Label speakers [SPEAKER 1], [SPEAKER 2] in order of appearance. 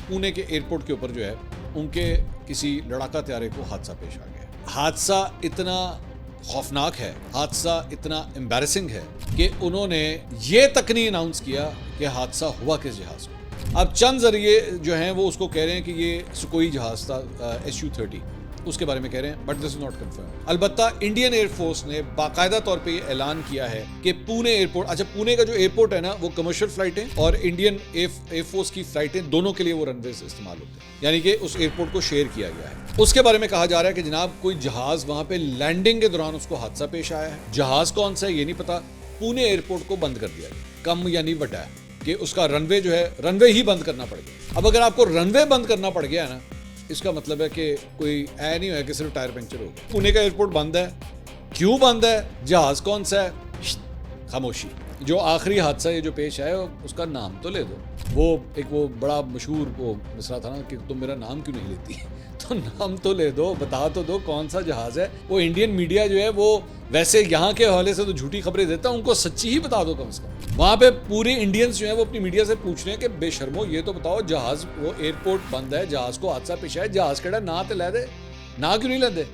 [SPEAKER 1] पुणे के एयरपोर्ट के ऊपर जो है उनके किसी लड़ाका त्यारे को हादसा पेश आ गया। हादसा इतना खौफनाक है, हादसा इतना एम्बैरेसिंग है कि उन्होंने ये तक नहीं अनाउंस किया कि हादसा हुआ किस जहाज में। अब चंद जरिए जो हैं वो उसको कह रहे हैं कि ये सुकोई जहाज था SU-30, उसके बारे में कह रहे हैं, but this is not confirm. अलबत्ता इंडियन एयरफोर्स ने बाकायदा तौर पे ये ऐलान किया है कि पुणे एयरपोर्ट, अच्छा पुणे का जो एयरपोर्ट है ना वो कमर्शियल फ्लाइटें और इंडियन एयरफोर्स की फ्लाइटें दोनों के लिए वो रनवे इस्तेमाल होते हैं, यानी कि उस एयरपोर्ट को शेयर किया गया है। उसके बारे में कहा जा रहा है कि जनाब कोई जहाज वहां पे लैंडिंग के दौरान उसको हादसा पेश आया है। जहाज कौन सा है ये नहीं पता। पुणे एयरपोर्ट को बंद कर दिया गया, कम यानी बड़ा है कि उसका रनवे जो है रनवे ही बंद करना पड़ गया। अब अगर आपको रनवे बंद करना पड़ गया है ना, इसका मतलब है कि कोई ऐ नहीं है कि सिर्फ टायर पंक्चर हो गया। पुणे का एयरपोर्ट बंद है, क्यों बंद है, जहाज कौन सा है, खामोशी। जो आखिरी हादसा ये जो पेश आया उसका नाम तो ले दो। वो बड़ा मशहूर वो मिसरा था ना कि तुम मेरा नाम क्यों नहीं लेती तो नाम तो ले दो, बता तो दो कौन सा जहाज है। वो इंडियन मीडिया जो है वो वैसे यहाँ के हवाले से तो झूठी खबरें देता है, उनको सच्ची ही बता दो कम से कम। वहाँ पे पूरे इंडियंस जो है वो अपनी मीडिया से पूछ रहे हैं कि बेशर्मो ये तो बताओ जहाज, वो एयरपोर्ट बंद है, जहाज को हादसा पेश है, जहाज केड़ा ना तो लै दे, ना क्यों नहीं लेंदे।